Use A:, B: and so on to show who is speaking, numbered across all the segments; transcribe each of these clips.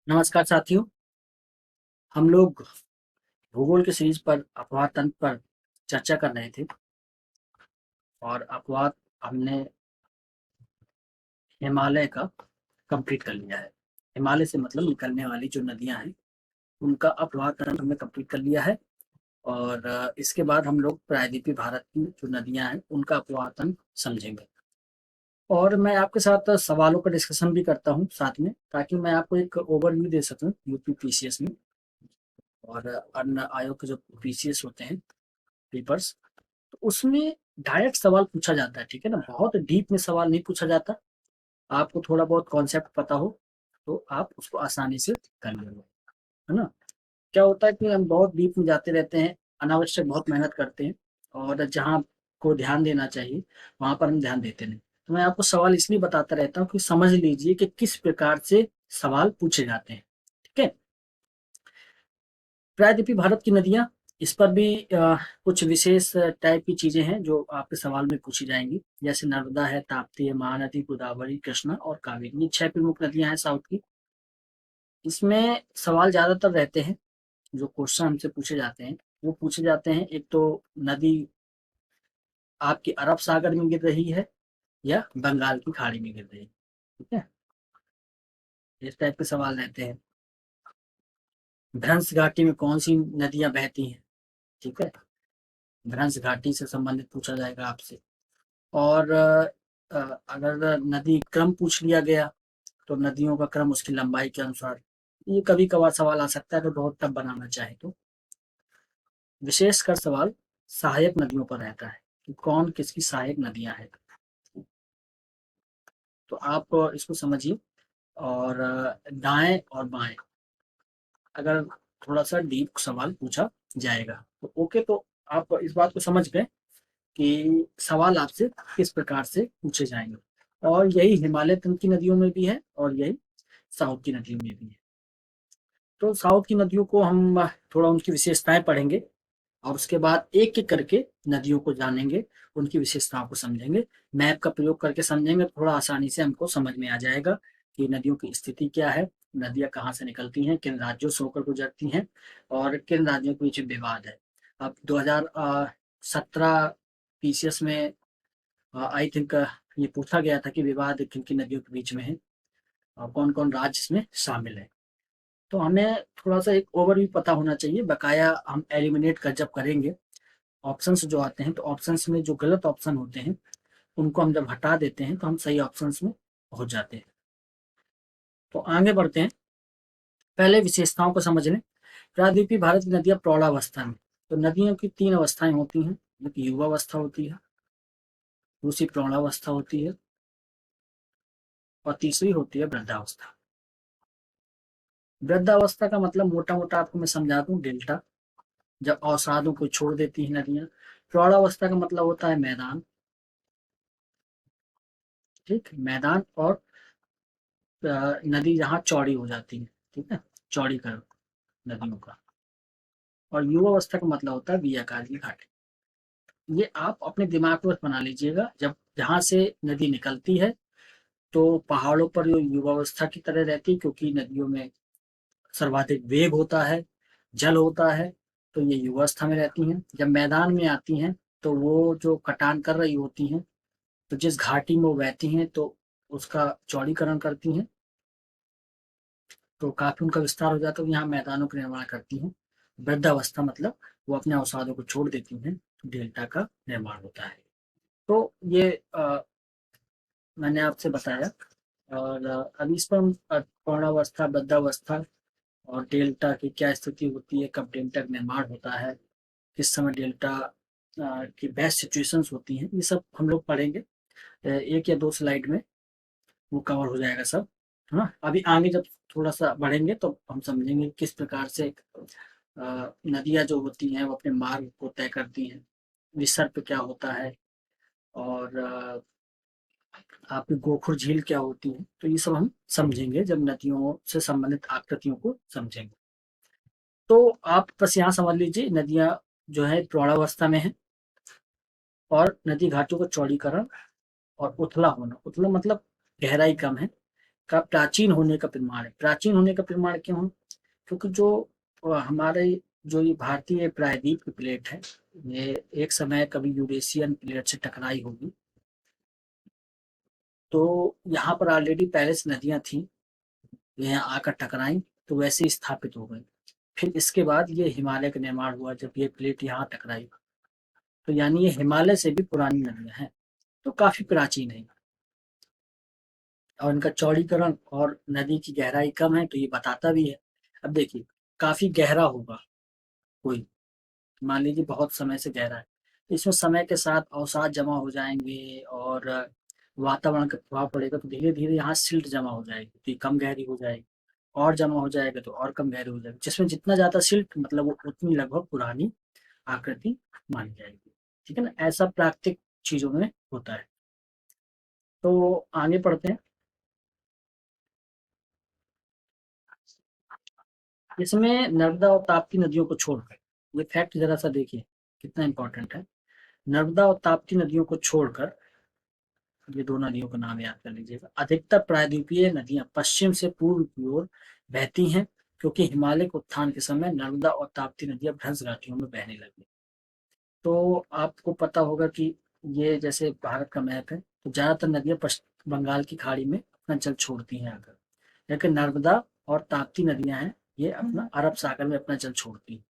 A: नमस्कार साथियों। हम लोग भूगोल के सीरीज पर अपवाह तंत्र पर चर्चा कर रहे थे और अपवाह हमने हिमालय का कंप्लीट कर लिया है। हिमालय से मतलब निकलने वाली जो नदियां हैं उनका अपवाह तंत्र हमने कंप्लीट कर लिया है। और इसके बाद हम लोग प्रायद्वीपीय भारत की जो नदियां हैं उनका अपवाह तंत्र समझेंगे। और मैं आपके साथ सवालों का डिस्कशन भी करता हूँ साथ में, ताकि मैं आपको एक ओवरव्यू दे सकूँ यूपी पीसीएस में और अन्य आयोग के जो पीसीएस होते हैं पेपर्स, तो उसमें डायरेक्ट सवाल पूछा जाता है। ठीक है ना, बहुत डीप में सवाल नहीं पूछा जाता। आपको थोड़ा बहुत कॉन्सेप्ट पता हो तो आप उसको आसानी से कर लेंगे, है ना। क्या होता है कि हम बहुत डीप में जाते रहते हैं, अनावश्यक बहुत मेहनत करते हैं, और जहाँ को ध्यान देना चाहिए वहां पर हम ध्यान देते नहीं। तो मैं आपको सवाल इसलिए बताता रहता हूँ कि समझ लीजिए कि किस प्रकार से सवाल पूछे जाते हैं। ठीक है। प्रायद्वीपीय भारत की नदियां, इस पर भी कुछ विशेष टाइप की चीजें हैं जो आपके सवाल में पूछी जाएंगी। जैसे नर्मदा है, ताप्ती है, महानदी, गोदावरी, कृष्णा और कावेरी, ये 6 प्रमुख नदियां हैं साउथ की। इसमें सवाल ज्यादातर रहते हैं, जो क्वेश्चन हमसे पूछे जाते हैं वो पूछे जाते हैं, एक तो नदी आपकी अरब सागर में गिर रही है या बंगाल की खाड़ी में गिर रही है। ठीक है, इस टाइप के सवाल रहते हैं। भ्रंश घाटी में कौन सी नदियां बहती हैं। ठीक है, भ्रंश घाटी से संबंधित पूछा जाएगा आपसे। और अगर नदी क्रम पूछ लिया गया तो नदियों का क्रम उसकी लंबाई के अनुसार, ये कभी कभार सवाल आ सकता है, अगर बहुत टफ बनाना चाहे तो। विशेषकर सवाल सहायक नदियों पर रहता है कि कौन किसकी सहायक नदियां हैं। तो आप इसको समझिए। और दाएं और बाएं, अगर थोड़ा सा डीप सवाल पूछा जाएगा तो ओके, तो आप इस बात को समझ गए कि सवाल आपसे किस प्रकार से पूछे जाएंगे। और यही हिमालय तंत्र की नदियों में भी है और यही साउथ की नदियों में भी है। तो साउथ की नदियों को हम थोड़ा उनकी विशेषताएं पढ़ेंगे और उसके बाद एक एक करके नदियों को जानेंगे, उनकी विशेषताओं को समझेंगे। मैप का प्रयोग करके समझेंगे, थोड़ा आसानी से हमको समझ में आ जाएगा कि नदियों की स्थिति क्या है, नदियां कहाँ से निकलती हैं, किन राज्यों से होकर गुजरती हैं और किन राज्यों के बीच विवाद है। अब 2017 पीसीएस में आई थिंक ये पूछा गया था कि विवाद किन किन नदियों के बीच में है और कौन कौन राज्य इसमें शामिल है। तो हमें थोड़ा सा एक ओवरव्यू पता होना चाहिए। बकाया हम एलिमिनेट कर जब करेंगे ऑप्शंस जो आते हैं, तो ऑप्शंस में जो गलत ऑप्शन होते हैं उनको हम जब हटा देते हैं तो हम सही ऑप्शंस में पहुंच जाते हैं। तो आगे बढ़ते हैं, पहले विशेषताओं को समझ लें। प्रायद्वीपीय भारत की नदियां प्रौढ़ावस्था में, तो नदियों की 3 अवस्थाएं होती हैं। एक युवावस्था होती है, दूसरी प्रौढ़ावस्था होती है और तीसरी होती है वृद्धावस्था। वृद्धावस्था का मतलब मोटा मोटा आपको मैं समझा दूं, डेल्टा, जब अवसादों को छोड़ देती है नदियां। प्रौढ़ावस्था का मतलब होता है मैदान। ठीक, मैदान और नदी जहाँ चौड़ी हो जाती है। ठीक है, चौड़ीकरण नदियों का। और युवावस्था का मतलब होता है वी आकार की घाटी। ये आप अपने दिमाग में बना लीजिएगा, जब जहां से नदी निकलती है तो पहाड़ों पर जो युवावस्था की तरह रहती है, क्योंकि नदियों में सर्वाधिक वेग होता है, जल होता है, तो ये युवावस्था में रहती हैं। जब मैदान में आती हैं तो वो जो कटान कर रही होती हैं, तो जिस घाटी में वो बहती हैं तो उसका चौड़ीकरण करती हैं, तो काफी उनका विस्तार हो जाता है, तो यहाँ मैदानों का निर्माण करती हैं। वृद्धावस्था मतलब वो अपने अवसादों को छोड़ देती हैं, तो डेल्टा का निर्माण होता है। तो ये मैंने आपसे बताया। और अभी इस पर हम पौर्णावस्था, वृद्धावस्था और डेल्टा की क्या स्थिति होती है, कब डेल्टा का निर्माण होता है, किस समय डेल्टा की बेस्ट सिचुएशंस होती हैं, ये सब हम लोग पढ़ेंगे। एक या दो स्लाइड में वो कवर हो जाएगा सब, है ना। अभी आगे जब थोड़ा सा बढ़ेंगे तो हम समझेंगे किस प्रकार से नदियां जो होती हैं वो अपने मार्ग को तय करती हैं, विसर्ग क्या होता है, और आपकी गोखुर झील क्या होती है। तो ये सब हम समझेंगे जब नदियों से संबंधित आकृतियों को समझेंगे। तो आप बस यहाँ समझ लीजिए, नदियां जो है प्रौढ़ावस्था में है और नदी घाटों का चौड़ीकरण और उथला होना, उथला मतलब गहराई कम है, का प्राचीन होने का प्रमाण है। प्राचीन होने का प्रमाण क्यों है? क्योंकि जो हमारे जो ये भारतीय प्रायद्वीप की प्लेट है, ये एक समय कभी यूरेशियन प्लेट से टकराई होगी, तो यहाँ पर ऑलरेडी पहले से नदियां थी, ये यहाँ आकर टकराई तो वैसे ही स्थापित हो गई। फिर इसके बाद ये हिमालय का निर्माण हुआ जब ये प्लेट यहाँ टकराई, तो यानी ये हिमालय से भी पुरानी नदियां हैं, तो काफी प्राचीन है। और इनका चौड़ीकरण और नदी की गहराई कम है तो ये बताता भी है। अब देखिए, काफी गहरा होगा कोई, मान लीजिए बहुत समय से गहरा है, इसमें समय के साथ अवसाद जमा हो जाएंगे और वातावरण का प्रभाव पड़ेगा तो धीरे धीरे यहाँ सिल्ट जमा हो जाएगी, तो ये कम गहरी हो जाएगी, और जमा हो जाएगा तो और कम गहरी हो जाएगी। जिसमें जितना ज्यादा सिल्ट मतलब वो उतनी लगभग पुरानी आकृति मानी जाएगी। ठीक है ना, ऐसा प्राकृतिक चीजों में होता है। तो आगे पढ़ते हैं। इसमें नर्मदा और ताप्ती नदियों को छोड़कर, ये फैक्ट जरा सा देखिए कितना इंपॉर्टेंट है। नर्मदा और ताप्ती नदियों को छोड़कर, ये दो नदियों का नाम याद कर लीजिएगा, अधिकतर प्रायद्वीपीय नदियां पश्चिम से पूर्व की ओर बहती हैं, क्योंकि हिमालय के उत्थान के समय नर्मदा और ताप्ती नदियां भ्रंश घाटियों में बहने लगी। तो आपको पता होगा कि ये जैसे भारत का मैप है, तो ज्यादातर नदियां पश्चिम बंगाल की खाड़ी में अपना जल छोड़ती हैं आकर, लेकिन नर्मदा और ताप्ती नदियां हैं, ये अपना अरब सागर में अपना जल छोड़ती हैं।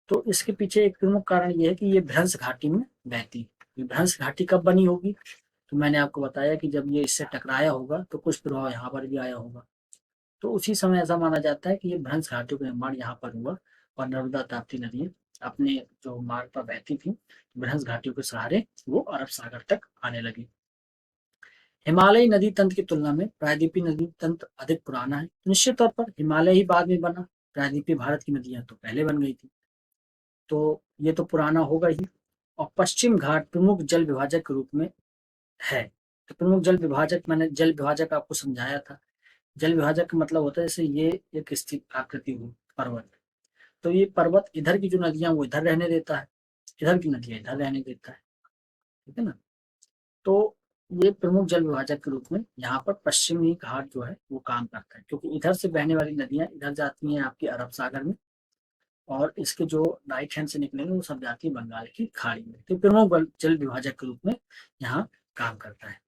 A: तो इसके पीछे एक प्रमुख कारण ये है कि ये भ्रंश घाटी में बहती है। ये भ्रंश घाटी कब बनी होगी? तो मैंने आपको बताया कि जब ये इससे टकराया होगा तो कुछ प्रभाव यहाँ पर भी आया होगा, तो उसी समय ऐसा माना जाता है कि ये भ्रंश घाटियों का निर्माण यहाँ पर हुआ और नर्मदा ताप्ती नदियां अपने जो मार्ग पर बहती थी, भ्रंश घाटियों के सहारे वो अरब सागर तक आने लगी। हिमालयी नदी तंत्र की तुलना में प्रायद्वीपीय नदी तंत्र अधिक पुराना है। निश्चित तौर पर हिमालय ही बाद में बना, प्रायद्वीपीय भारत की नदियां तो पहले बन गई थी, तो ये तो पुराना होगा ही। और पश्चिम घाट प्रमुख जल विभाजक के रूप में है। तो प्रमुख जल विभाजक, मैंने जल विभाजक आपको समझाया था। जल विभाजक का मतलब होता है जैसे ये एक स्थित आकृति हो पर्वत, तो ये पर्वत इधर की जो नदियां वो इधर रहने देता है, इधर की नदियां इधर रहने देता है। ठीक है ना, तो ये प्रमुख जल विभाजक के रूप में यहाँ पर पश्चिमी घाट जो है वो काम करता है, क्योंकि इधर से बहने वाली नदियां इधर जाती हैं आपकी अरब सागर में, और इसके जो राइट हैंड से निकलेंगे वो सब जाती है बंगाल की खाड़ी में। तो प्रमुख जल विभाजक के रूप में यहाँ काम करता है।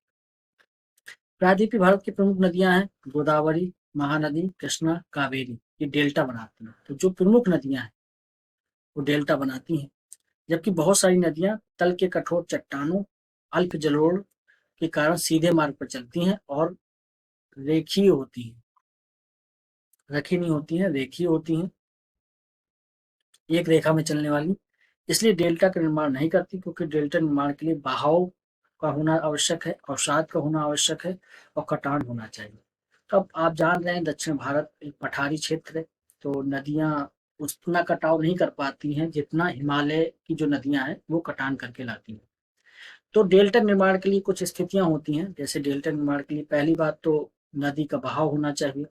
A: प्रायद्वीपीय भारत की प्रमुख नदियां हैं गोदावरी, महानदी, कृष्णा, कावेरी, ये डेल्टा बनाती हैं। तो जो प्रमुख नदियां हैं वो डेल्टा बनाती हैं, जबकि बहुत सारी नदियां तल के कठोर चट्टानों, अल्प जलोढ़ के कारण सीधे मार्ग पर चलती हैं और रेखीय होती हैं, रखी नहीं होती हैं, रेखीय होती हैं, एक रेखा में चलने वाली, इसलिए डेल्टा का निर्माण नहीं करती, क्योंकि डेल्टा निर्माण के लिए बहाव का होना आवश्यक है, अवसाद का होना आवश्यक है, और कटान होना चाहिए। तो अब आप जान रहे हैं दक्षिण भारत एक पठारी क्षेत्र है, तो नदियां उतना कटाव नहीं कर पाती हैं जितना हिमालय की जो नदियां हैं वो कटान करके लाती हैं। तो डेल्टा निर्माण के लिए कुछ स्थितियां होती हैं। जैसे डेल्टा निर्माण के लिए पहली बात तो नदी का बहाव होना चाहिए,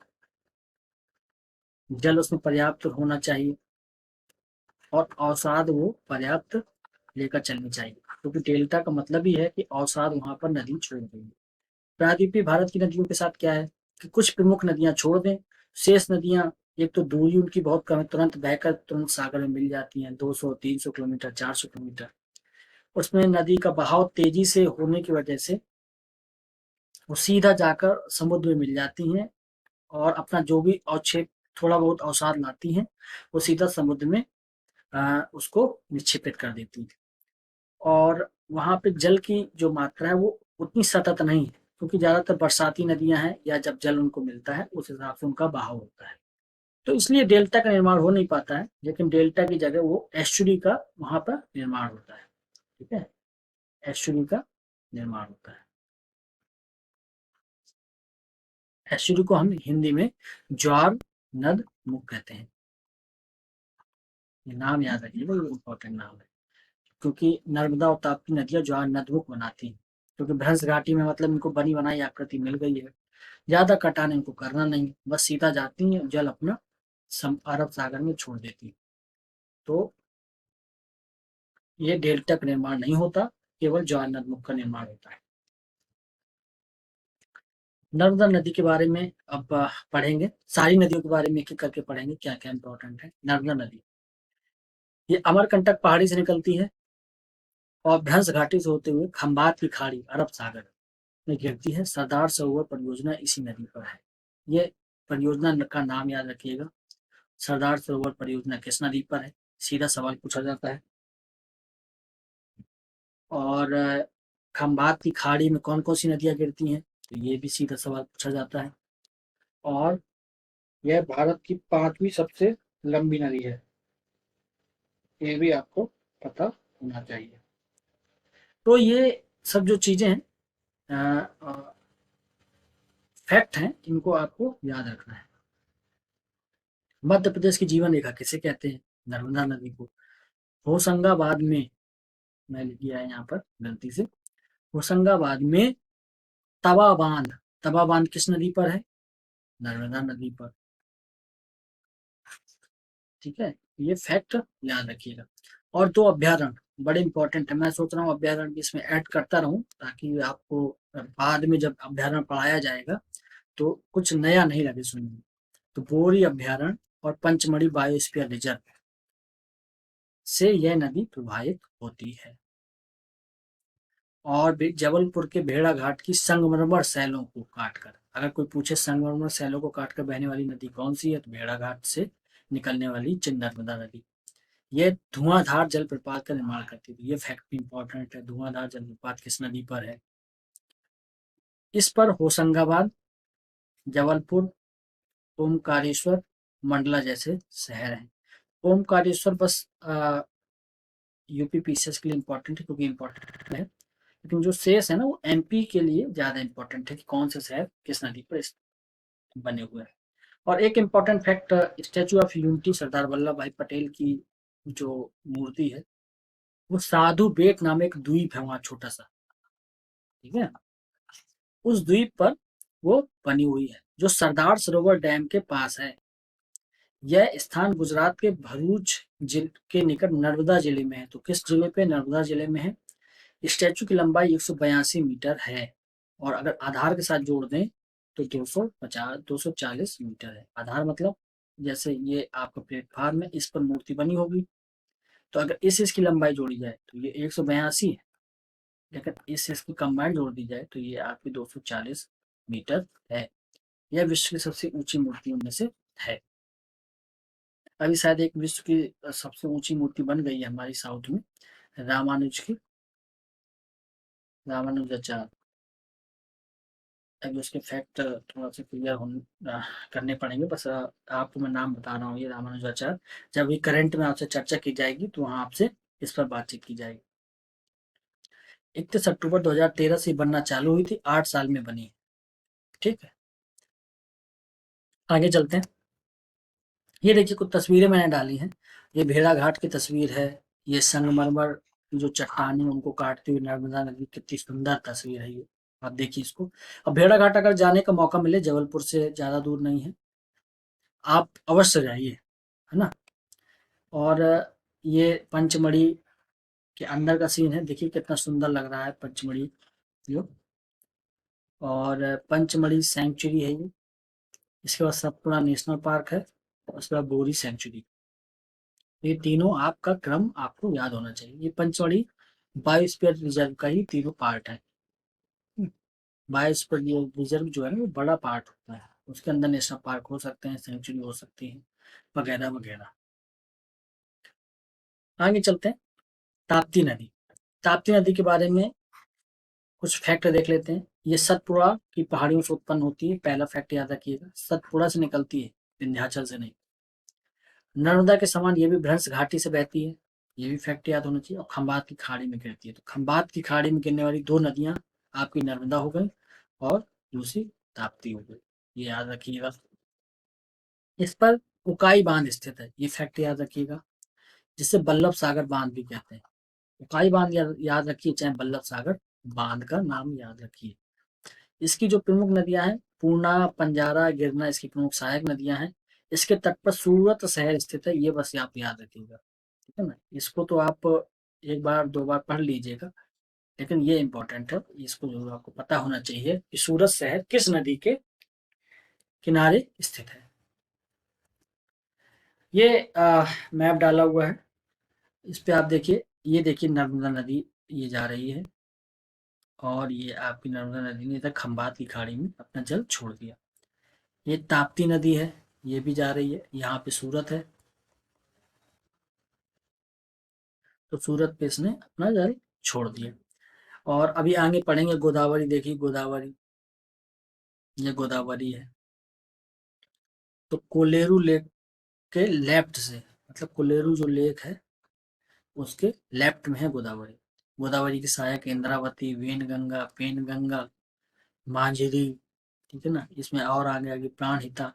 A: जल उसमें पर्याप्त होना चाहिए, और अवसाद वो पर्याप्त लेकर चलनी चाहिए, क्योंकि डेल्टा का मतलब ही है कि अवसाद वहां पर नदी छोड़ देंगे। प्रायद्वीपीय भारत की नदियों के साथ क्या है कि कुछ प्रमुख नदियां छोड़ दें, शेष नदियां एक तो दूरी उनकी बहुत कम है, तुरंत बहकर तुरंत सागर में मिल जाती हैं, 200-300 किलोमीटर, 400 किलोमीटर। उसमें नदी का बहाव तेजी से होने की वजह से वो सीधा जाकर समुद्र में मिल जाती हैं, और अपना जो भी अवक्षेप थोड़ा बहुत अवसाद लाती हैं वो सीधा समुद्र में उसको निक्षेपित कर देती है। और वहां पे जल की जो मात्रा है वो उतनी सतत नहीं है, क्योंकि ज्यादातर बरसाती नदियां हैं, या जब जल उनको मिलता है उस हिसाब से उनका बहाव होता है, तो इसलिए डेल्टा का निर्माण हो नहीं पाता है। लेकिन डेल्टा की जगह वो एस्चुरी का वहां पर निर्माण होता है। ठीक है, एस्चुरी का निर्माण होता है। एस्चुरी को हम हिंदी में ज्वार नद मुख कहते हैं। ये नाम याद रखिएगा, ये इंपॉर्टेंट नाम है, क्योंकि नर्मदा और ताप्ती नदियां ज्वार नदमुख बनाती हैं, क्योंकि भ्रंश घाटी में मतलब इनको बनी बनाई आकृति मिल गई है, ज्यादा कटान इनको करना नहीं, बस सीधा जाती है, जल अपना अरब सागर में छोड़ देती है। तो ये डेल्टा का निर्माण नहीं होता, केवल ज्वार नदमुख का निर्माण होता है। नर्मदा नदी के बारे में अब पढ़ेंगे, सारी नदियों के बारे में एक-एक करके पढ़ेंगे, क्या-क्या इम्पोर्टेंट है। नर्मदा नदी, ये अमरकंटक पहाड़ी से निकलती है और भ्रंश घाटी से होते हुए खंबात की खाड़ी, अरब सागर में गिरती है। सरदार सरोवर परियोजना इसी नदी पर है। ये परियोजना का नाम याद रखिएगा। सरदार सरोवर परियोजना किस नदी पर है? सीधा सवाल पूछा जाता है। और खंबात की खाड़ी में कौन-कौन सी नदियाँ गिरती हैं? तो ये भी सीधा सवाल पूछा जाता है। और यह भारत की 5वीं सबसे लंबी नदी है। ये भी आपको पता होना चाहिए। तो ये सब जो चीज़ें हैं फैक्ट हैं, इनको आपको याद रखना है। मध्य प्रदेश की जीवन रेखा किसे कहते हैं? नर्मदा नदी को। होशंगाबाद में, मैं लिख दिया है यहाँ पर गलती से, होशंगाबाद में तवा बांध, तवा बांध किस नदी पर है? नर्मदा नदी पर। ठीक है, ये फैक्ट याद रखिएगा। और 2 अभ्यारण्य बड़े इंपॉर्टेंट है। मैं सोच रहा हूँ अभ्यारण्य भी इसमें ऐड करता रहूं, ताकि आपको बाद में जब अभ्यारण्य पढ़ाया जाएगा तो कुछ नया नहीं लगे सुनने में। तो बोरी अभ्यारण्य और पंचमढ़ी बायोस्फीयर रिजर्व से यह नदी प्रवाहित होती है। और भी जबलपुर के भेड़ा घाट की संगमरमर सैलों को काटकर, अगर कोई पूछे संगमरमर सैलों को काटकर बहने वाली नदी कौन सी है, तो भेड़ा घाट से निकलने वाली नर्मदा नदी। ये धुआंधार जलप्रपात का निर्माण करती थी। ये फैक्ट भी इंपॉर्टेंट है। धुआंधार जलप्रपात किस नदी पर है? इस पर होशंगाबाद, जबलपुर, ओमकारेश्वर, मंडला जैसे शहर हैं। ओमकारेश्वर बस यूपी पीसीएस के लिए इंपॉर्टेंट है, क्योंकि इंपॉर्टेंट है। लेकिन जो शेष है ना, वो एमपी के लिए ज्यादा इंपॉर्टेंट है कि कौन से शहर किस नदी पर बने हुए हैं। और एक important fact, Statue of Unity Sardar Vallabhbhai Patel की जो मूर्ति है, वो साधु बेट नाम एक द्वीप है वहाँ छोटा सा, ठीक है, उस द्वीप पर वो बनी हुई है, जो सरदार सरोवर डैम के पास है। यह स्थान गुजरात के भरूच जिले के निकट नर्मदा जिले में है। तो किस जिले पे? नर्मदा जिले में है। स्टैचू की लंबाई 182 मीटर है और अगर आधार के साथ जोड़ दें तो 240 मीटर है। आधार मतलब जैसे ये आपका प्लेटफार्म है, इस पर मूर्ति बनी होगी, तो अगर इस इसकी लंबाई जोड़ी जाए तो ये 182 है, लेकिन इस इसकी कंबाइंड जोड़ दी जाए तो ये आपकी 240 मीटर है। यह विश्व की सबसे ऊंची मूर्ति उनमें से है। अभी शायद एक विश्व की सबसे ऊंची मूर्ति बन गई है हमारी साउथ में, रामानुज की, रामानुजाचार्य। अभी उसके फैक्ट थोड़ा सा क्लियर करने पड़ेंगे। बस आपको मैं नाम बता रहा हूँ, ये रामानुजाचार्य। जब ये करंट में आपसे चर्चा की जाएगी तो वहाँ आपसे इस पर बातचीत की जाएगी। 31 अक्टूबर 2013 से बनना चालू हुई थी, 8 साल में बनी। ठीक है, आगे चलते हैं। ये देखिए कुछ तस्वीरें मैंने डाली हैं। ये भेड़ा घाट की तस्वीर है। ये संगमरमर की जो चट्टानें उनको काटती हुई नर्मदा नदी, कितनी सुंदर तस्वीर है ये। आप देखिए इसको। अब भेड़ा घाट अगर जाने का मौका मिले, जबलपुर से ज्यादा दूर नहीं है, आप अवश्य जाइए, है ना। और ये पंचमढ़ी के अंदर का सीन है। देखिए कितना सुंदर लग रहा है पंचमढ़ी जो। और पंचमढ़ी सेंचुरी है ये। इसके बाद सतपुड़ा नेशनल पार्क है, उसके बाद बोरी सेंचुरी। ये तीनों आपका क्रम आपको याद होना चाहिए। ये पंचमढ़ी बायोस्फीयर रिजर्व का ही तीनों पार्ट है। बायोस्फीयर रिजर्व जो है ना, वो बड़ा पार्ट होता है। उसके अंदर नेशनल पार्क हो सकते हैं, सेंचुरी हो सकती है, वगैरह वगैरह। आगे चलते हैं। ताप्ती नदी। ताप्ती नदी के बारे में कुछ फैक्ट देख लेते हैं। ये सतपुड़ा की पहाड़ियों से उत्पन्न होती है। पहला फैक्ट याद रखिएगा, सतपुड़ा से निकलती है, विंध्याचल से नहीं। नर्मदा के समान ये भी भ्रंश घाटी से बहती है। ये भी फैक्ट याद होना चाहिए। और खंबात की खाड़ी में गिरती है। तो खंबात की खाड़ी में गिरने वाली 2 नदियां आपकी नर्मदा हो गई और दूसरी ताप्ती हो गई। ये याद रखिएगा। इस पर उकाई बांध स्थित है। ये फैक्ट याद रखिएगा, जिसे बल्लभ सागर बांध भी कहते हैं। उकाई बांध याद रखिए, चाहे बल्लभ सागर बांध का नाम याद रखिए। इसकी जो प्रमुख नदियां हैं, पूर्णा, पंजारा, गिरना इसकी प्रमुख सहायक नदियां हैं। इसके तट पर सूरत शहर स्थित है। ये बस आप याद रखिएगा, ठीक है ना। इसको तो आप एक बार 2 बार पढ़ लीजिएगा, लेकिन ये इंपॉर्टेंट है, इसको जरूर आपको पता होना चाहिए कि सूरत शहर किस नदी के किनारे स्थित है। ये मैप डाला हुआ है, इस पे आप देखिए, ये देखिए नर्मदा नदी ये जा रही है, और ये आपकी नर्मदा नदी ने इधर खंबात की खाड़ी में अपना जल छोड़ दिया। ये ताप्ती नदी है, ये भी जा रही है, यहाँ पे सूरत है, तो सूरत पे इसने अपना जल छोड़ दिया। और अभी आगे पढ़ेंगे गोदावरी, देखिए गोदावरी, ये गोदावरी है। तो कोलेरू लेक के लेफ्ट से, मतलब कोलेरू जो लेक है उसके लेफ्ट में है गोदावरी। गोदावरी की सहायक इंद्रावती, वेनगंगा, पेनगंगा, मांझिरी, ठीक है ना, इसमें और आगे आगे प्राणहिता।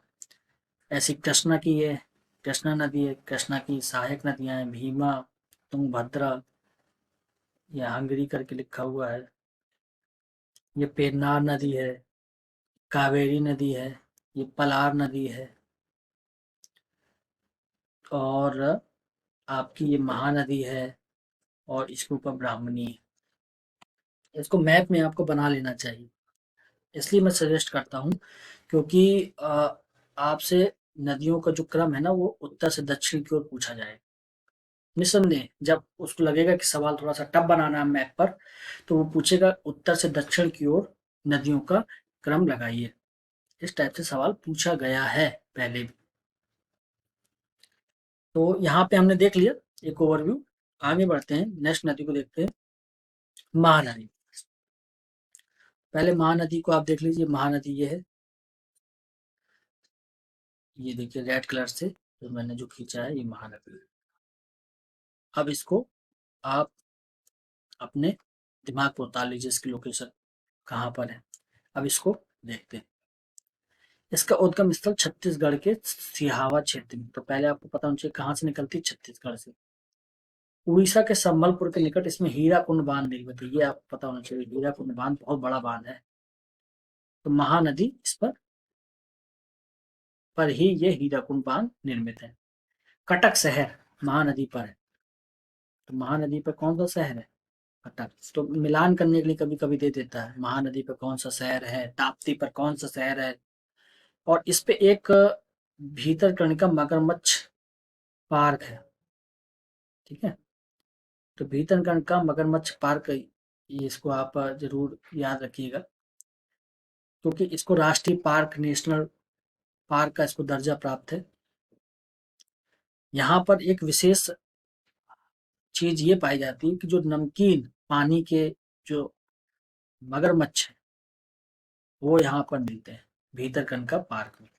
A: ऐसी कृष्णा की है, कृष्णा नदी है, कृष्णा की सहायक नदियां हैं भीमा, तुंगभद्रा, या हंगरी करके लिखा हुआ है। ये पेन्नार नदी है, कावेरी नदी है, ये पलार नदी है, और आपकी ये महानदी है, और इसके ऊपर ब्राह्मणी है। इसको मैप में आपको बना लेना चाहिए, इसलिए मैं सजेस्ट करता हूँ, क्योंकि आपसे नदियों का जो क्रम है ना वो उत्तर से दक्षिण की ओर पूछा जाएगा। निस्संदेह जब उसको लगेगा कि सवाल थोड़ा सा टफ बनाना है मैप पर, तो वो पूछेगा उत्तर से दक्षिण की ओर नदियों का क्रम लगाइए। इस टाइप से सवाल पूछा गया है पहले भी। तो यहाँ पे हमने देख लिया एक ओवरव्यू। आगे बढ़ते हैं, नेक्स्ट नदी को देखते हैं, महानदी। पहले महानदी को आप देख लीजिए, महानदी ये है, ये देखिए रेड कलर से जो मैंने जो खींचा है ये महानदी है। अब इसको आप अपने दिमाग को उतार लीजिए, इसकी लोकेशन कहाँ पर है। अब इसको देखते हैं, इसका उद्गम स्थल छत्तीसगढ़ के सिहावा क्षेत्र में। तो पहले आपको पता होना चाहिए कहाँ से निकलती है, छत्तीसगढ़ से। उड़ीसा के संबलपुर के निकट इसमें हीराकुंड बांध निर्मित है, ये आपको पता होना चाहिए, हीराकुंड बांध बहुत बड़ा बांध है। तो महानदी इस पर ही ये हीराकुंड बांध निर्मित है। कटक शहर महानदी पर है, तो महानदी पर कौन सा शहर है, कटक। तो मिलान करने के लिए कभी कभी दे देता है महानदी पर कौन सा शहर है, ताप्ती पर कौन सा शहर है। और इस पे एक भीतरकनिका मगरमच्छ पार्क है, ठीक है। तो भीतरकनिका मगरमच्छ पार्क, ये इसको आप जरूर याद रखिएगा, क्योंकि इसको राष्ट्रीय पार्क, नेशनल पार्क का इसको दर्जा प्राप्त है। यहाँ पर एक विशेष चीज ये पाई जाती है कि जो नमकीन पानी के जो मगरमच्छ है वो यहाँ पर मिलते हैं भीतरकनिका पार्क में।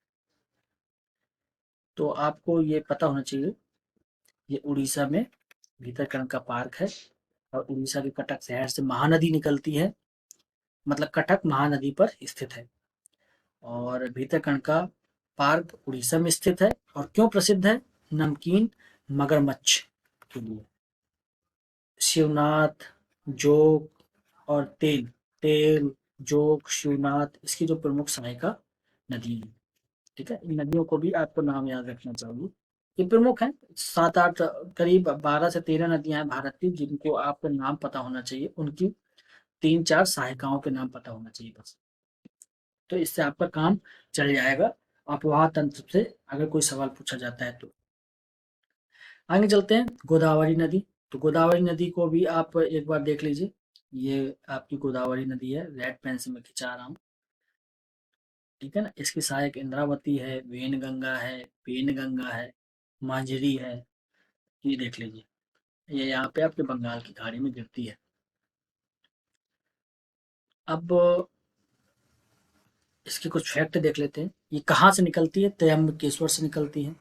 A: तो आपको ये पता होना चाहिए, ये उड़ीसा में भीतरकनिका पार्क है, और उड़ीसा के कटक शहर से महानदी निकलती है, मतलब कटक महानदी पर स्थित है। और भीतरकनिका पार्क उड़ीसा में स्थित है, और क्यों प्रसिद्ध है, नमकीन मगरमच्छ के लिए। शिवनाथ, जोग और तेल, तेल, जोग, शिवनाथ, इसकी जो प्रमुख सहायिका नदी है, ठीक है। इन नदियों को भी आपको नाम याद रखना चाहिए, ये प्रमुख है। 7-8, करीब 12 से 13 नदियां हैं भारत की, जिनको आपको नाम पता होना चाहिए, उनकी 3-4 सहायिकाओं के नाम पता होना चाहिए बस। तो इससे आपका काम चल जाएगा अपवाह तंत्र से, अगर कोई सवाल पूछा जाता है तो। आगे चलते हैं, गोदावरी नदी। तो गोदावरी नदी को भी आप एक बार देख लीजिए, ये आपकी गोदावरी नदी है, रेड पेन से मैं खिंचा रहा हूँ, ठीक है ना। इसकी सहायक इंद्रावती है, वेनगंगा है, पेनगंगा है, मांझरी है, ये देख लीजिए, ये यहाँ पे आपके बंगाल की खाड़ी में गिरती है। अब इसके कुछ फैक्ट देख लेते हैं, ये कहाँ से निकलती है, त्र्यंबकेश्वर से निकलती है।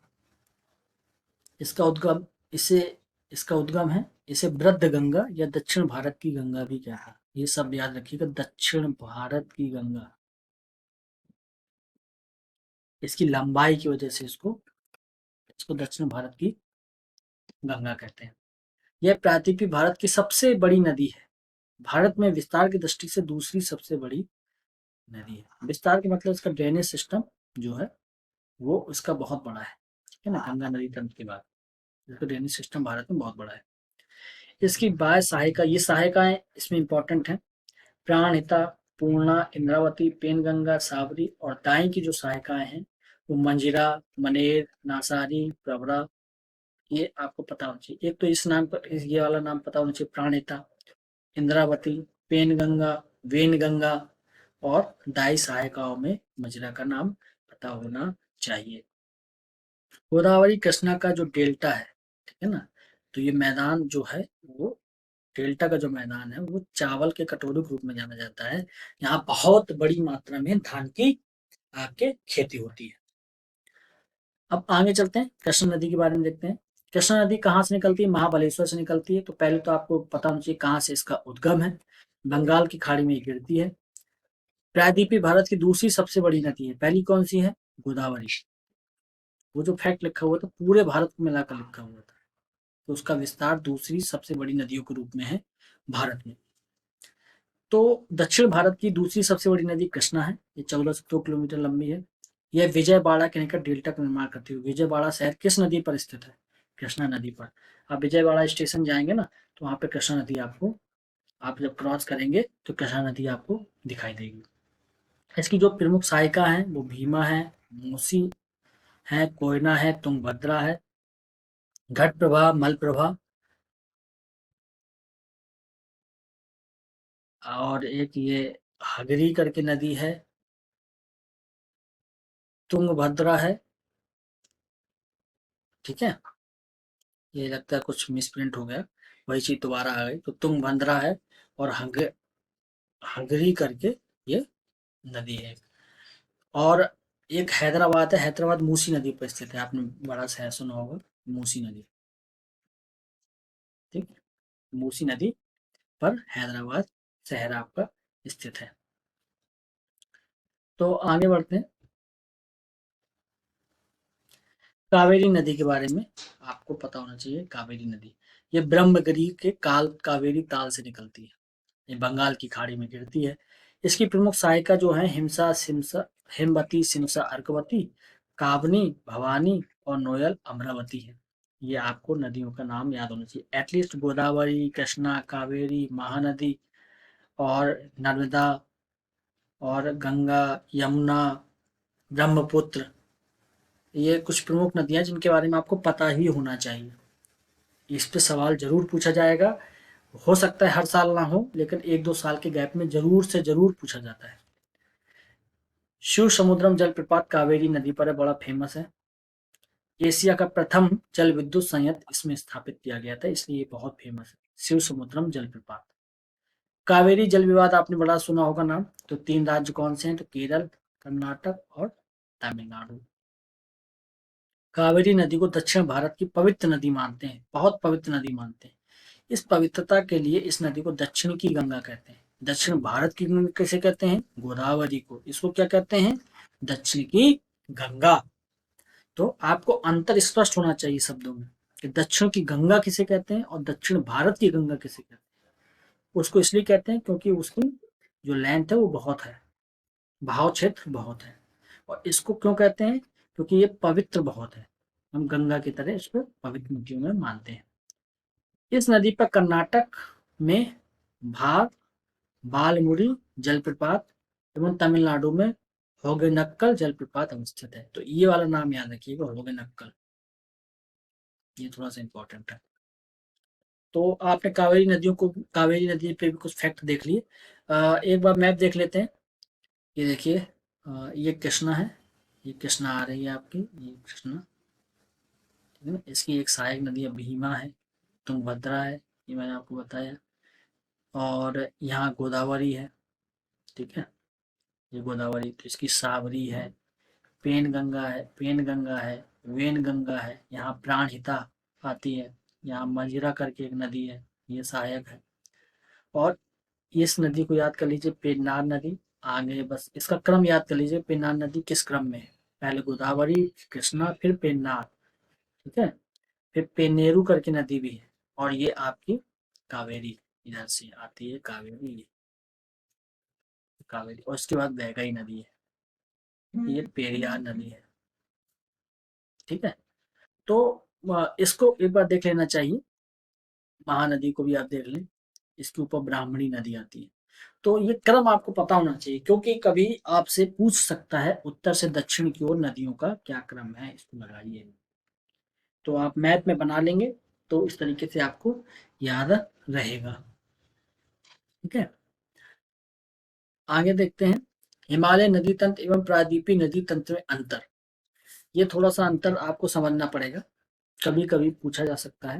A: इसका उद्गम इसे इसका उद्गम है, इसे वृद्ध गंगा या दक्षिण भारत की गंगा भी कहते हैं। ये सब याद रखिएगा, दक्षिण भारत की गंगा, इसकी लंबाई की वजह से इसको इसको दक्षिण भारत की गंगा कहते हैं। यह प्रायद्वीपीय भारत की सबसे बड़ी नदी है, भारत में विस्तार की दृष्टि से दूसरी सबसे बड़ी नदी है। विस्तार के मतलब इसका ड्रेनेज सिस्टम जो है वो इसका बहुत बड़ा है, ठीक है ना, गंगा नदी तंत्र के बाद इसका ड्रेनेज सिस्टम भारत में बहुत बड़ा है। इसकी बाह्य सहायिका, ये सहायिकाएं इसमें इंपॉर्टेंट हैं। प्राणहिता, पूर्णा, इंद्रावती, पेनगंगा, साबरी, और दाई की जो सहायिकाएं हैं वो मंजिरा, मनेर, नासारी, प्रवरा, ये आपको पता होना चाहिए। एक तो इस नाम पर ये वाला नाम पता होना चाहिए, प्राणहिता, इंद्रावती, पेनगंगा, वेनगंगा, और दाई सहायिकाओं में मंजिरा का नाम पता होना चाहिए। गोदावरी कृष्णा का जो डेल्टा है, ठीक है ना, तो ये मैदान जो है वो डेल्टा का जो मैदान है वो चावल के कटोरे के रूप में जाना जाता है। यहाँ बहुत बड़ी मात्रा में धान की आपके खेती होती है। अब आगे चलते हैं, कृष्णा नदी के बारे में देखते हैं। कृष्णा नदी कहाँ से निकलती है? महाबलेश्वर से निकलती है। तो पहले तो आपको पता होना चाहिए कहाँ से इसका उद्गम है। बंगाल की खाड़ी में ये गिरती है। प्रायद्वीपीय भारत की दूसरी सबसे बड़ी नदी है। पहली कौन सी है? गोदावरी। वो जो फैक्ट लिखा हुआ था पूरे भारत को मिलाकर लिखा हुआ था, तो उसका विस्तार दूसरी सबसे बड़ी नदियों के रूप में है भारत में। तो दक्षिण भारत की दूसरी सबसे बड़ी नदी कृष्णा है। ये 1402 किलोमीटर लंबी है। यह विजयवाड़ा के निकट डेल्टा का निर्माण करती है। विजयवाड़ा शहर किस नदी पर स्थित है? कृष्णा नदी पर। आप विजयवाड़ा स्टेशन जाएंगे ना, तो वहां पे कृष्णा नदी आपको, आप जब क्रॉस करेंगे तो कृष्णा नदी आपको दिखाई देगी। इसकी जो प्रमुख सहायिका है वो भीमा है, मूसी है, कोयना है, तुंगभद्रा है, घटप्रभा, मलप्रभा, और एक ये हगरी करके नदी है, तुंगभद्रा है। ठीक है, ये लगता है कुछ मिसप्रिंट हो गया, वही चीज दोबारा आ गई। तो तुंगभद्रा है, और हंगरी करके ये नदी है। और एक हैदराबाद है, हैदराबाद मूसी नदी पर स्थित है। आपने बड़ा शहर सुना होगा, मूसी नदी। ठीक, मूसी नदी पर हैदराबाद शहर आपका स्थित है। तो आगे बढ़ते हैं, कावेरी नदी के बारे में आपको पता होना चाहिए। कावेरी नदी ये ब्रह्मगिरी के कावेरी ताल से निकलती है। ये बंगाल की खाड़ी में गिरती है। इसकी प्रमुख सहायिका जो है हिमसा, सिमसा, हेमवती, सिमसा, अर्कवती, काबनी, भवानी, और नोयल, अमरावती है। ये आपको नदियों का नाम याद होना चाहिए। एटलीस्ट गोदावरी, कृष्णा, कावेरी, महानदी, और नर्मदा, और गंगा, यमुना, ब्रह्मपुत्र, ये कुछ प्रमुख नदियां जिनके बारे में आपको पता ही होना चाहिए। इस पे सवाल जरूर पूछा जाएगा। हो सकता है हर साल ना हो, लेकिन एक दो साल के गैप में जरूर से जरूर पूछा जाता है। शिव समुद्रम जलप्रपात कावेरी नदी पर है, बड़ा फेमस है। एशिया का प्रथम जल विद्युत संयंत्र इसमें स्थापित किया गया था, इसलिए ये बहुत फेमस है, शिव समुद्रम जलप्रपात। कावेरी जल विवाद आपने बड़ा सुना होगा नाम। तो 3 राज्य कौन से हैं? तो केरल, कर्नाटक, और तमिलनाडु। कावेरी नदी को दक्षिण भारत की पवित्र नदी मानते हैं, बहुत पवित्र नदी मानते हैं। इस पवित्रता के लिए इस नदी को दक्षिण की गंगा कहते हैं। दक्षिण भारत की गंगा कैसे कहते हैं? गोदावरी को। इसको क्या कहते हैं? दक्षिण की गंगा। तो आपको अंतर स्पष्ट होना चाहिए शब्दों में, कि दक्षिण की गंगा किसे कहते हैं और दक्षिण भारत की गंगा किसे कहते हैं। उसको इसलिए कहते हैं क्योंकि उसकी जो लेंथ है वो बहुत है, बहाव क्षेत्र बहुत है। और इसको क्यों कहते हैं? क्योंकि ये पवित्र बहुत है। हम गंगा की तरह इसको पवित्र नदियों में मानते हैं। इस नदी पर कर्नाटक में भाग बालमुरी जलप्रपात एवं तमिलनाडु में होगेनक्कल जलप्रपात अवस्थित है। तो ये वाला नाम याद रखिएगा, होगेनक्कल। ये थोड़ा सा इंपॉर्टेंट है। तो आपने कावेरी नदी पे भी कुछ फैक्ट देख लिए। एक बार मैप देख लेते हैं। ये देखिए, ये कृष्णा है, ये कृष्णा आ रही है आपकी, ये कृष्णा, ठीक है ना। इसकी एक सहायक नदी है भीमा है, तुंगभद्रा है, ये मैंने आपको बताया, और यहाँ गोदावरी है। ठीक है, ये गोदावरी, तो इसकी साबरी है, पेन गंगा है, वेन गंगा है, यहाँ प्राणहिता आती है, यहाँ मंजिरा करके एक नदी है, ये सहायक है। और इस नदी को याद कर लीजिए, पेन्नार नदी। आगे बस इसका क्रम याद कर लीजिए, पेन्नार नदी किस क्रम में है। पहले गोदावरी, कृष्णा, फिर पेन्नार। ठीक है, फिर पेन्नेरू करके नदी भी है, और ये आपकी कावेरी इधर से आती है, कावेरी। कावेरी, और उसके बाद वैगई नदी है, ये पेरियार नदी है। ठीक है, तो इसको एक बार देख लेना चाहिए। महानदी को भी आप देख लें, इसके ऊपर ब्राह्मणी नदी आती है। तो ये क्रम आपको पता होना चाहिए, क्योंकि कभी आपसे पूछ सकता है उत्तर से दक्षिण की ओर नदियों का क्या क्रम है, इसको लगाइए। तो आप मैप में बना लेंगे तो इस तरीके से आपको याद रहेगा। ठीक है, आगे देखते हैं। हिमालय नदी तंत्र एवं प्रायद्वीपीय नदी तंत्र में अंतर। ये थोड़ा सा अंतर आपको समझना पड़ेगा, कभी कभी पूछा जा सकता है।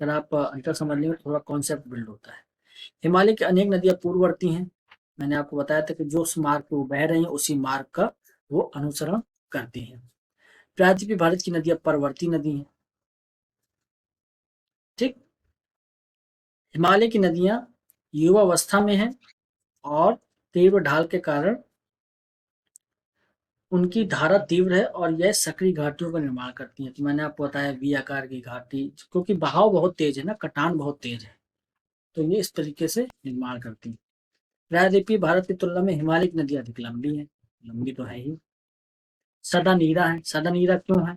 A: अगर आप अंतर समझने में थोड़ा कॉन्सेप्ट बिल्ड होता है। हिमालय की अनेक नदियां पूर्ववर्ती हैं। मैंने आपको बताया था कि जो उस मार्ग पे वो बह रही हैं उसी मार्ग का वो अनुसरण करती हैं। प्रायद्वीपीय भारत की नदियां परवर्ती नदी हैं। ठीक, हिमालय की नदियां युवावस्था में हैं और तीव्र ढाल के कारण उनकी धारा तीव्र है और यह सक्रिय घाटियों का निर्माण करती हैं। तो मैंने आपको बताया वी आकार की घाटी, क्योंकि बहाव बहुत तेज है ना, कटान बहुत तेज है, तो ये इस तरीके से निर्माण करती हैं। प्रायद्वीपीय भारत की तुलना में हिमालय की नदियां अधिक लंबी हैं। लंबी तो है ही। सदा नीरा है। सदा नीरा क्यों है?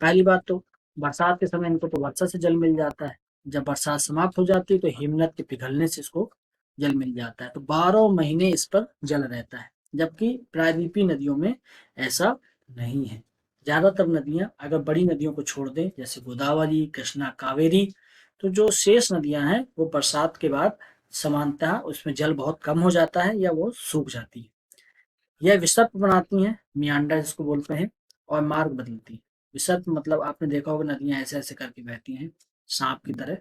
A: पहली बात तो बरसात के समय इनको तो वर्षा से जल मिल जाता है। जब बरसात समाप्त हो जाती है तो हिमनद के पिघलने से इसको जल मिल जाता है, तो 12 महीने इस पर जल रहता है। जबकि प्रायद्वीपीय नदियों में ऐसा नहीं है। ज्यादातर नदियां, अगर बड़ी नदियों को छोड़ दें जैसे गोदावरी, कृष्णा, कावेरी, तो जो शेष नदियां हैं वो बरसात के बाद समानतः उसमें जल बहुत कम हो जाता है या वो सूख जाती है। यह विसर्प बनाती हैं, मियांडर जिसको बोलते हैं, और मार्ग बदलती हैं। विसर्प मतलब आपने देखा होगा नदियां ऐसे ऐसे करके बहती हैं सांप की तरह।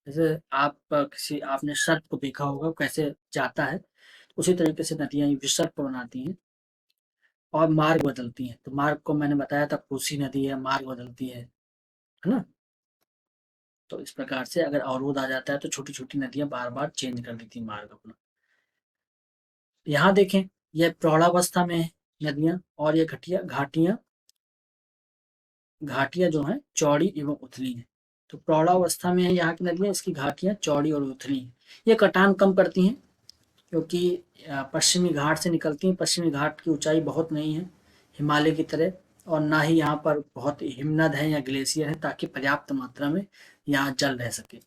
A: जैसे आप किसी आपने सर्प को देखा होगा कैसे जाता है, उसी तरीके से नदियां विसर्प बनाती हैं और मार्ग बदलती हैं। तो मार्ग को मैंने बताया था, कोसी नदी है, मार्ग बदलती है ना। तो इस प्रकार से अगर अवरोध आ जाता है तो छोटी छोटी नदियां बार बार चेंज कर देती हैं मार्ग अपना। यहाँ देखें, यह प्रौढ़ावस्था में है नदियां, और ये घाटियां घाटियां जो हैं चौड़ी एवं उथली हैं। तो प्रौढ़ावस्था में है यहाँ की नदियां, इसकी घाटियां चौड़ी और उथली हैं। ये कटान कम करती हैं, क्योंकि पश्चिमी घाट से निकलती हैं। पश्चिमी घाट की ऊंचाई बहुत नहीं है हिमालय की तरह, और ना ही यहाँ पर बहुत हिमनद है या ग्लेशियर है ताकि पर्याप्त मात्रा में यहाँ जल रह सके।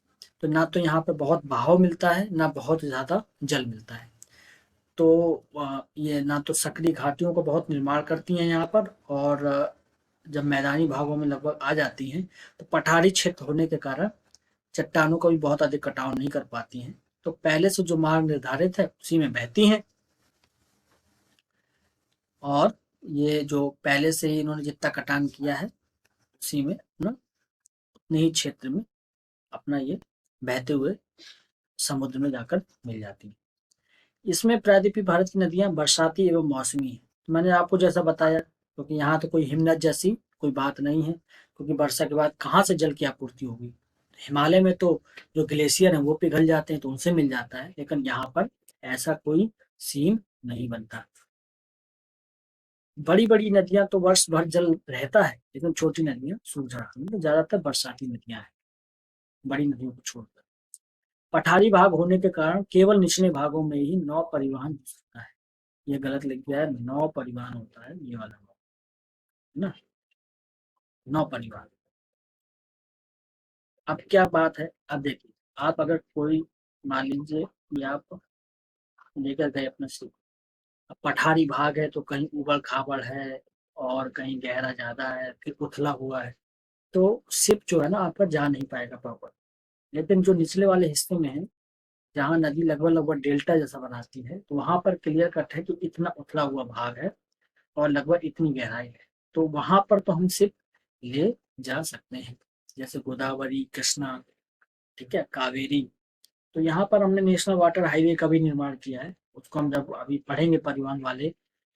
A: तो ना तो यहाँ पर बहुत बहाव मिलता है, ना बहुत ज़्यादा जल मिलता है। तो ये ना तो सक्रिय घाटियों का बहुत निर्माण करती हैं यहाँ पर, और जब मैदानी भागों में लगभग आ जाती हैं तो पठारी क्षेत्र होने के कारण चट्टानों का भी बहुत अधिक कटाव नहीं कर पाती हैं। तो पहले से जो मार्ग निर्धारित है उसी में बहती हैं, और ये जो पहले से ही इन्होंने जितना कटान किया है उसी में अपना उतने ही क्षेत्र में अपना ये बहते हुए समुद्र में जाकर मिल जाती हैं। इसमें प्रायद्वीपीय भारत की नदियां बरसाती एवं मौसमी है। तो मैंने आपको जैसा बताया, क्योंकि यहाँ तो कोई हिमनद जैसी कोई बात नहीं है, क्योंकि वर्षा के बाद कहाँ से जल की आपूर्ति होगी। हिमालय में तो जो ग्लेशियर है वो पिघल जाते हैं तो उनसे मिल जाता है, लेकिन यहाँ पर ऐसा कोई सीन नहीं बनता। बड़ी बड़ी नदियां तो वर्ष भर जल रहता है, लेकिन छोटी नदियां सूख जाती हैं। तो ज्यादातर बरसाती नदियां हैं बड़ी नदियों को छोड़कर। पठारी भाग होने के कारण केवल निचले भागों में ही नौ परिवहन हो सकता है। ये गलत लिख गया है, नौ परिवहन होता है ये वाला नौ, है ना, नौ परिवहन। अब क्या बात है, अब देखिए, आप अगर कोई मान लीजिए कि आप लेकर गए अपना शिप, अब पठारी भाग है तो कहीं उबड़ खाबड़ है और कहीं गहरा ज्यादा है, फिर उथला हुआ है, तो शिप जो है ना आपका जा नहीं पाएगा प्रॉपर। लेकिन जो निचले वाले हिस्से में है, जहाँ नदी लगभग लगभग डेल्टा जैसा बनाती है, तो वहां पर क्लियर कट है कि इतना उथला हुआ भाग है और लगभग इतनी गहराई है। तो वहां पर तो हम सिर्फ ले जा सकते हैं, जैसे गोदावरी, कृष्णा, ठीक है, कावेरी। तो यहाँ पर हमने नेशनल वाटर हाईवे का भी निर्माण किया है, उसको हम जब अभी पढ़ेंगे परिवहन वाले,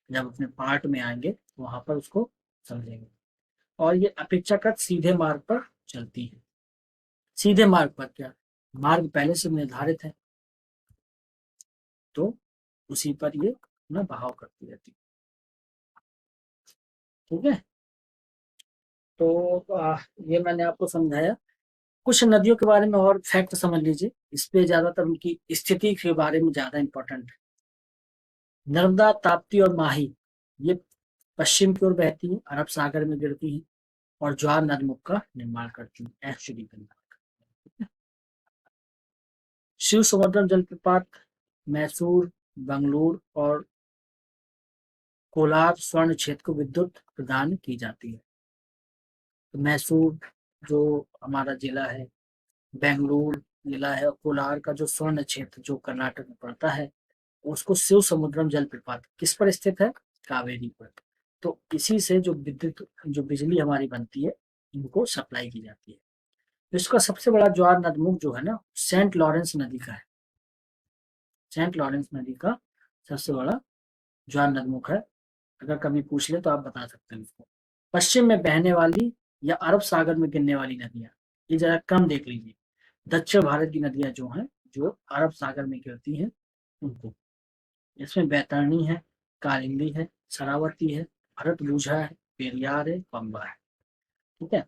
A: जब अपने पार्ट में आएंगे तो वहां पर उसको समझेंगे। और ये अपेक्षाकृत सीधे मार्ग पर चलती है। सीधे मार्ग पर क्या, मार्ग पहले से निर्धारित है, तो उसी पर ये अपना बहाव करती रहती है। ठीक है, तो ये मैंने आपको समझाया। कुछ नदियों के बारे में और फैक्ट समझ लीजिए, इस पे ज्यादातर उनकी स्थिति के बारे में ज्यादा इंपॉर्टेंट है। नर्मदा, ताप्ती और माही, ये पश्चिम की ओर बहती है, अरब सागर में गिरती है। और ज्वार नदमुख का निर्माण करती है, एस्चुरी का निर्माण करती है। शिव समुद्रम जलप्रपात मैसूर, बंगलुरु और कोलार स्वर्ण क्षेत्र को विद्युत प्रदान की जाती है। तो मैसूर जो हमारा जिला है, बेंगलुरु जिला है, और कोलार का जो स्वर्ण क्षेत्र जो कर्नाटक में पड़ता है, उसको शिव समुद्रम जलप्रपात किस पर स्थित है? कावेरी पर। तो इसी से जो विद्युत जो बिजली हमारी बनती है, इनको सप्लाई की जाती है। तो इसका सबसे बड़ा ज्वार नदमुख जो है ना, सेंट लॉरेंस नदी का है। सेंट लॉरेंस नदी का सबसे बड़ा ज्वार नदमुख है। अगर कभी पूछ ले तो आप बता सकते हैं उसको। पश्चिम में बहने वाली या अरब सागर में गिरने वाली नदियां, ये जरा कम देख लीजिए। दक्षिण भारत की नदियां जो हैं, जो अरब सागर में गिरती हैं, उनको, इसमें बैतरणी है, कालिंदी है, शरावती है, भरतभूजा है, पेरियार है, पंबा है। ठीक है।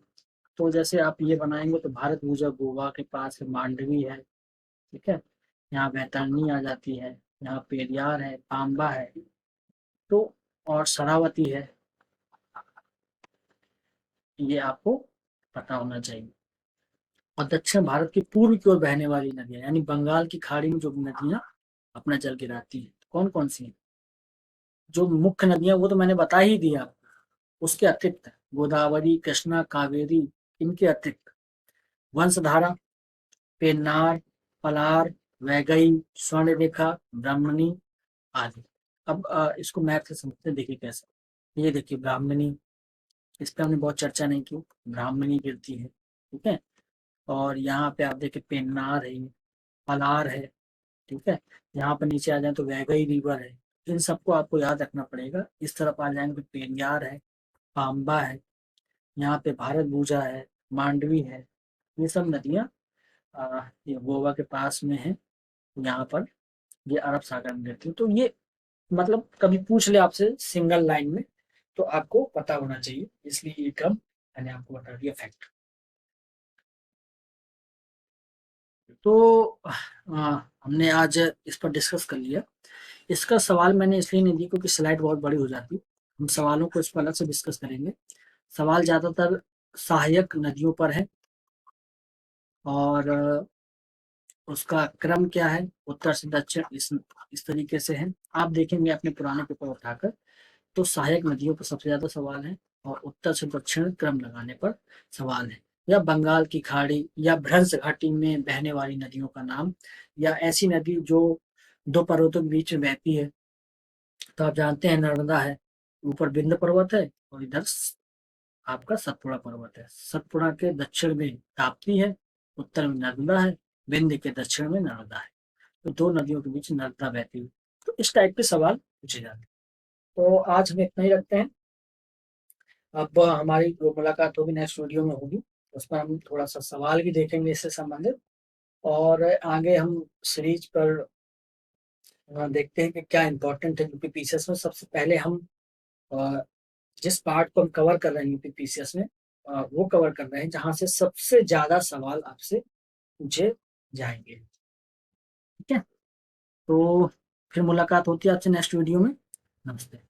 A: तो जैसे आप ये बनाएंगे तो भारतभूजा गोवा के पास है, मांडवी है। ठीक है। यहाँ बैतरणी आ जाती है, यहाँ पेरियार है, पाम्बा है, तो और शरावती है। ये आपको पता होना चाहिए। और दक्षिण भारत की पूर्व की ओर बहने वाली नदियां, यानी बंगाल की खाड़ी में जो नदियां अपना जल गिराती हैं, कौन कौन सी हैं? जो मुख्य नदियां वो तो मैंने बता ही दिया आपको। उसके अतिरिक्त गोदावरी, कृष्णा, कावेरी, इनके अतिरिक्त वंशधारा, पेन्नार, पलार, वैगई, स्वर्णरेखा, ब्राह्मणी आदि। अब इसको मैप से समझते हैं, देखिए कैसे। ये देखिए ब्राह्मणी, इस पे हमने बहुत चर्चा नहीं की। ब्राह्मणी गिरती है, ठीक है। और यहाँ पे आप देखिए पेन्नार है, पलार है, ठीक है। यहाँ पर नीचे आ जाए तो वैगई रिवर है। इन सबको आपको याद रखना पड़ेगा। इस तरफ आ जाएंगे तो पेरियार है, पाम्बा है, यहाँ पे भारतभूजा है, मांडवी है। ये सब नदियाँ ये गोवा के पास में है। यहाँ पर ये अरब सागर में रहती है। तो ये मतलब कभी पूछ ले आपसे सिंगल लाइन में, तो आपको पता होना चाहिए, इसलिए ये क्रम मैंने आपको बता दिया, फैक्ट। तो हमने आज इस पर डिस्कस कर लिया। इसका सवाल मैंने इसलिए नहीं दी क्योंकि स्लाइड बहुत बड़ी हो जाती। हम सवालों को इस पर अलग से डिस्कस करेंगे। सवाल ज्यादातर सहायक नदियों पर है, और उसका क्रम क्या है, उत्तर से दक्षिण, इस तरीके से है। आप देखेंगे अपने पुराने पेपर उठाकर, तो सहायक नदियों पर सबसे ज्यादा सवाल है, और उत्तर से दक्षिण क्रम लगाने पर सवाल है। या बंगाल की खाड़ी या भ्रंश घाटी में बहने वाली नदियों का नाम, या ऐसी नदी जो दो पर्वतों के बीच में बहती है। तो आप जानते हैं नर्मदा है, ऊपर विंध्य पर्वत है, और इधर आपका सतपुड़ा पर्वत है। सतपुड़ा के दक्षिण में ताप्ती है, उत्तर में नर्मदा है, विंध्य के दक्षिण में नर्मदा है। तो दो नदियों के बीच नर्मदा बहती है। तो इस टाइप के सवाल पूछे जाते हैं। तो आज हम इतना ही रखते हैं। अब हमारी जो मुलाकात होगी नेक्स्ट वीडियो में होगी, उस पर हम थोड़ा सा सवाल भी देखेंगे इससे संबंधित। और आगे हम सीरीज पर देखते हैं कि क्या इंपॉर्टेंट है यूपी पीसीएस में। सबसे पहले हम अ, जिस पार्ट को हम कवर कर रहे हैं यूपी पीसीएस में, वो कवर कर रहे हैं जहां से सबसे ज्यादा सवाल आपसे पूछे जाएंगे। ठीक है। तो फिर मुलाकात होती है आपसे नेक्स्ट वीडियो में। नमस्ते।